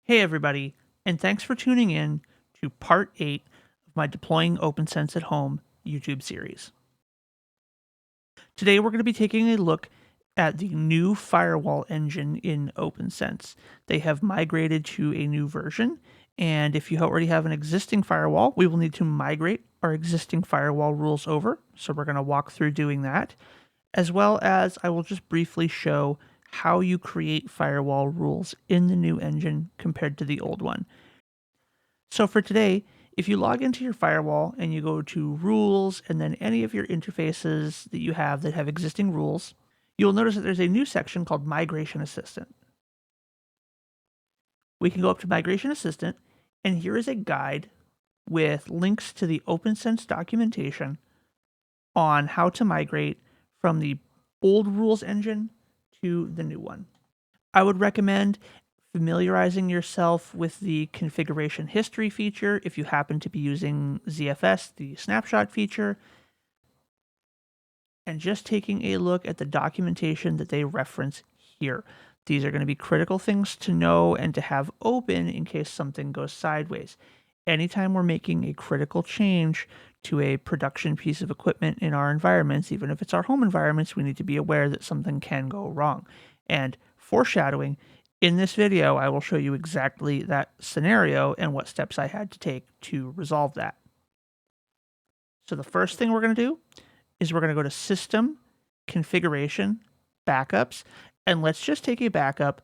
Hey everybody, and thanks for tuning in to part 8 of my Deploying Opnsense at Home YouTube series. Today we're going to be taking a look at the new firewall engine in Opnsense. They have migrated to a new version, and if you already have an existing firewall, we will need to migrate our existing firewall rules over. So we're going to walk through doing that, as well as I will just briefly show how you create firewall rules in the new engine compared to the old one. So for today, if you log into your firewall and you go to rules and then any of your interfaces that you have that have existing rules, you'll notice that there's a new section called Migration Assistant. We can go up to Migration Assistant, and here is a guide with links to the Opnsense documentation on how to migrate from the old rules engine to the new one. I would recommend familiarizing yourself with the configuration history feature if you happen to be using ZFS, the snapshot feature, and just taking a look at the documentation that they reference here. These are going to be critical things to know and to have open in case something goes sideways. Anytime we're making a critical change to a production piece of equipment in our environments, even if it's our home environments, we need to be aware that something can go wrong. And foreshadowing, in this video, I will show you exactly that scenario and what steps I had to take to resolve that. So the first thing we're going to do is we're going to go to System, Configuration, Backups, and let's just take a backup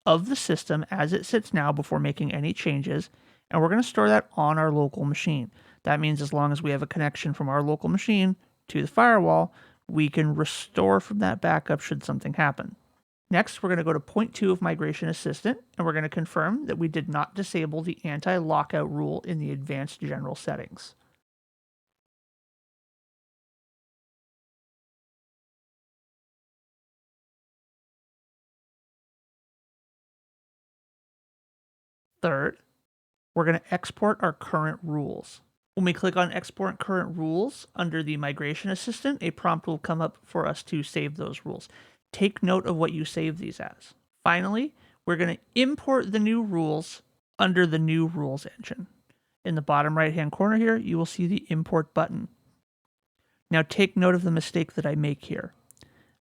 of the system as it sits now before making any changes, and we're going to store that on our local machine. That means as long as we have a connection from our local machine to the firewall, we can restore from that backup should something happen. Next, we're going to go to point 2 of Migration Assistant, and we're going to confirm that we did not disable the anti-lockout rule in the advanced general settings. Third, we're going to export our current rules. When we click on Export Current Rules under the Migration Assistant, a prompt will come up for us to save those rules. Take note of what you save these as. Finally, we're going to import the new rules under the new rules engine. In the bottom right-hand corner here, you will see the Import button. Now take note of the mistake that I make here.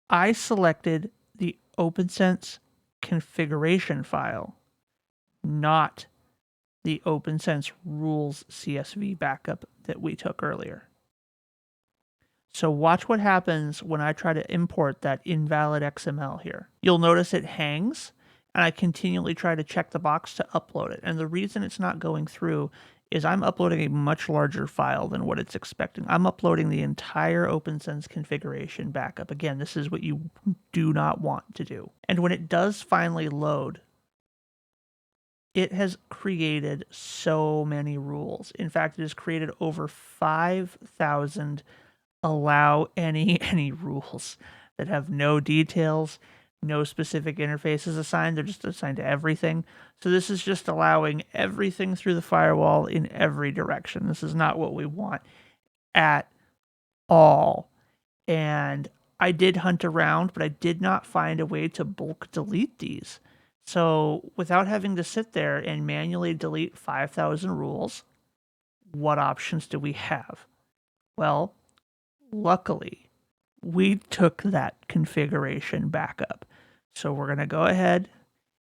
I selected the Opnsense configuration file, not the Opnsense rules CSV backup that we took earlier. So watch what happens when I try to import that invalid XML here. You'll notice it hangs, and I continually try to check the box to upload it. And the reason it's not going through is I'm uploading a much larger file than what it's expecting. I'm uploading the entire Opnsense configuration backup. Again, this is what you do not want to do. And when it does finally load, it has created so many rules. In fact, it has created over 5,000 allow any rules that have no details, no specific interfaces assigned. They're just assigned to everything. So this is just allowing everything through the firewall in every direction. This is not what we want at all. And I did hunt around, but I did not find a way to bulk delete these. So without having to sit there and manually delete 5,000 rules, what options do we have? Well, luckily, we took that configuration backup. So we're going to go ahead,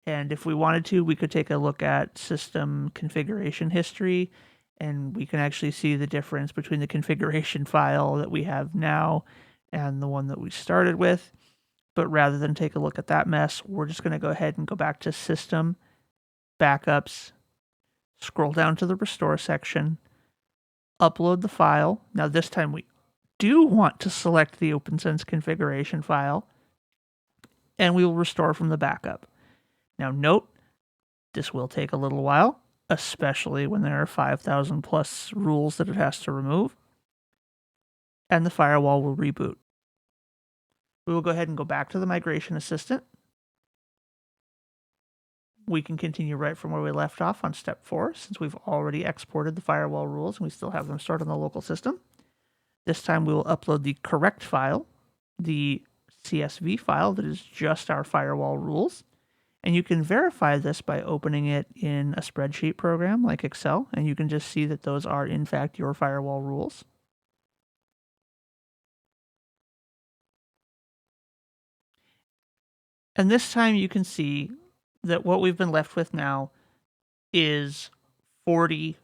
and if we wanted to, we could take a look at system configuration history, and we can actually see the difference between the configuration file that we have now and the one that we started with. But rather than take a look at that mess, we're just going to go ahead and go back to System, Backups, scroll down to the Restore section, upload the file. Now this time we do want to select the Opnsense configuration file, and we will restore from the backup. Now note, this will take a little while, especially when there are 5,000 plus rules that it has to remove, and the firewall will reboot. We will go ahead and go back to the Migration Assistant. We can continue right from where we left off on step 4, since we've already exported the firewall rules and we still have them stored on the local system. This time we will upload the correct file, the CSV file that is just our firewall rules, And you can verify this by opening it in a spreadsheet program like Excel, and you can just see that those are in fact your firewall rules. And this time you can see that what we've been left with now is 40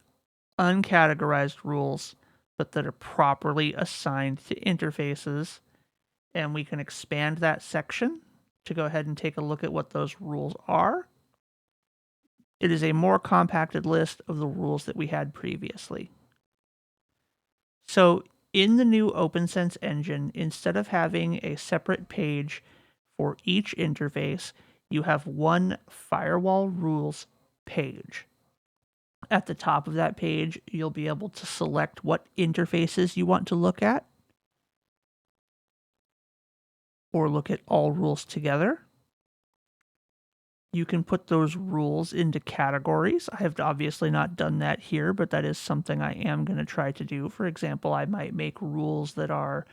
uncategorized rules, but that are properly assigned to interfaces. And we can expand that section to go ahead and take a look at what those rules are. It is a more compacted list of the rules that we had previously. So in the new Opnsense engine, instead of having a separate page for each interface, you have one firewall rules page. At the top of that page, you'll be able to select what interfaces you want to look at, or look at all rules together. You can put those rules into categories. I have obviously not done that here, but that is something I am going to try to do. For example, I might make rules that are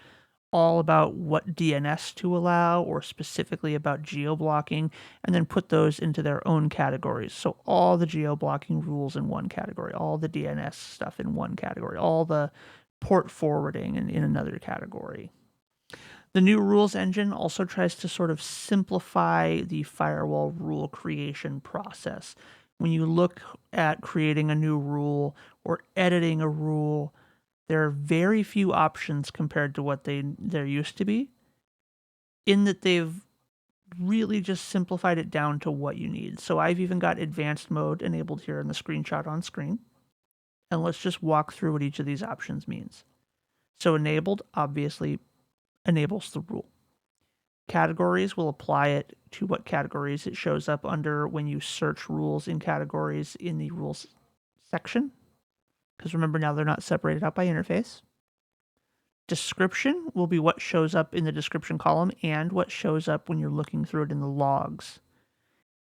all about what DNS to allow, or specifically about geo-blocking, and then put those into their own categories. So all the geo-blocking rules in one category, all the DNS stuff in one category, all the port forwarding in another category. The new rules engine also tries to sort of simplify the firewall rule creation process. When you look at creating a new rule or editing a rule, there are very few options compared to what there used to be, in that they've really just simplified it down to what you need. So I've even got advanced mode enabled here in the screenshot on screen. And let's just walk through what each of these options means. So enabled obviously enables the rule. Categories will apply it to what categories it shows up under when you search rules in categories in the rules section. Because remember, now they're not separated out by interface. Description will be what shows up in the description column and what shows up when you're looking through it in the logs.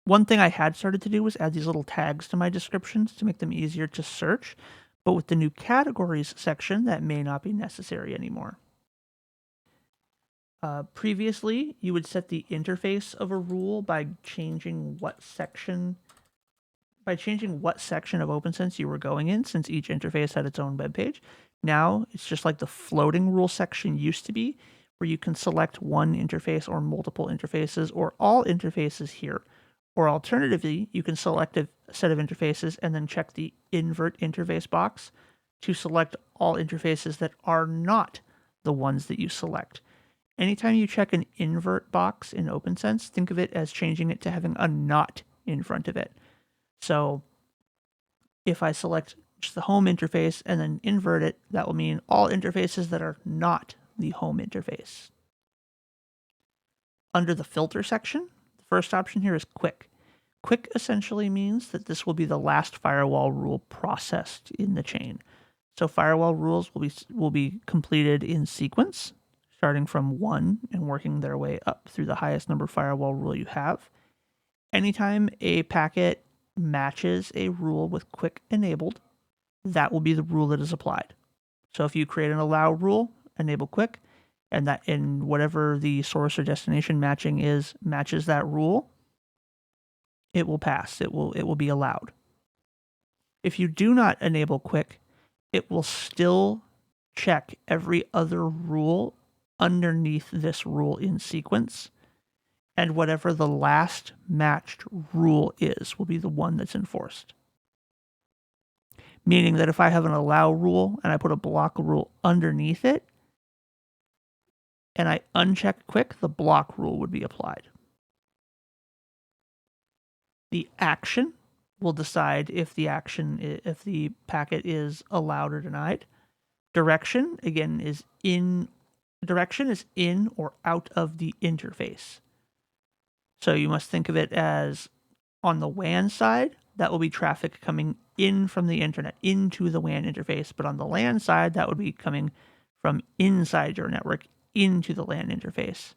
One thing I had started to do was add these little tags to my descriptions to make them easier to search, but with the new categories section, that may not be necessary anymore. Previously, you would set the interface of a rule by changing what section of Opnsense you were going in, since each interface had its own web page. Now, it's just like the floating rule section used to be, where you can select one interface or multiple interfaces or all interfaces here. Or alternatively, you can select a set of interfaces and then check the invert interface box to select all interfaces that are not the ones that you select. Anytime you check an invert box in Opnsense, think of it as changing it to having a not in front of it. So if I select just the home interface and then invert it, that will mean all interfaces that are not the home interface. Under the filter section, the first option here is quick. Quick essentially means that this will be the last firewall rule processed in the chain. So firewall rules will be completed in sequence, starting from 1 and working their way up through the highest number firewall rule you have. Anytime a packet matches a rule with quick enabled, that will be the rule that is applied. So if you create an allow rule, enable quick, and that in whatever the source or destination matching is matches that rule, it will pass. It will be allowed. If you do not enable quick, it will still check every other rule underneath this rule in sequence, and whatever the last matched rule is will be the one that's enforced. Meaning that if I have an allow rule and I put a block rule underneath it, and I uncheck quick, the block rule would be applied. The action will decide if the packet is allowed or denied. Direction, again, is in or out of the interface. So you must think of it as on the WAN side, that will be traffic coming in from the internet into the WAN interface. But on the LAN side, that would be coming from inside your network into the LAN interface.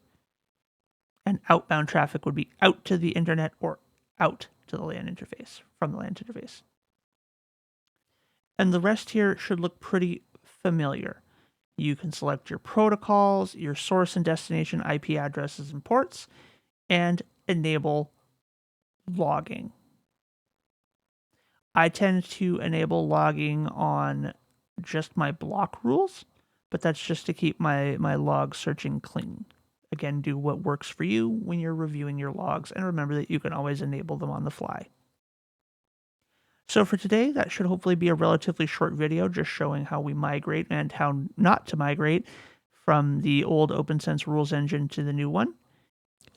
And outbound traffic would be out to the internet or out to the LAN interface, from the LAN interface. And the rest here should look pretty familiar. You can select your protocols, your source and destination IP addresses and ports, and enable logging. I tend to enable logging on just my block rules, but that's just to keep my log searching clean. Again, do what works for you when you're reviewing your logs, and remember that you can always enable them on the fly. So for today, that should hopefully be a relatively short video just showing how we migrate and how not to migrate from the old Opnsense rules engine to the new one.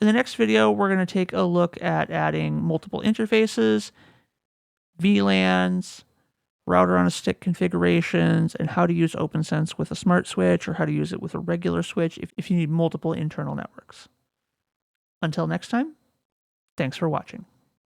In the next video, we're going to take a look at adding multiple interfaces, VLANs, router on a stick configurations, and how to use Opnsense with a smart switch or how to use it with a regular switch if you need multiple internal networks. Until next time, thanks for watching.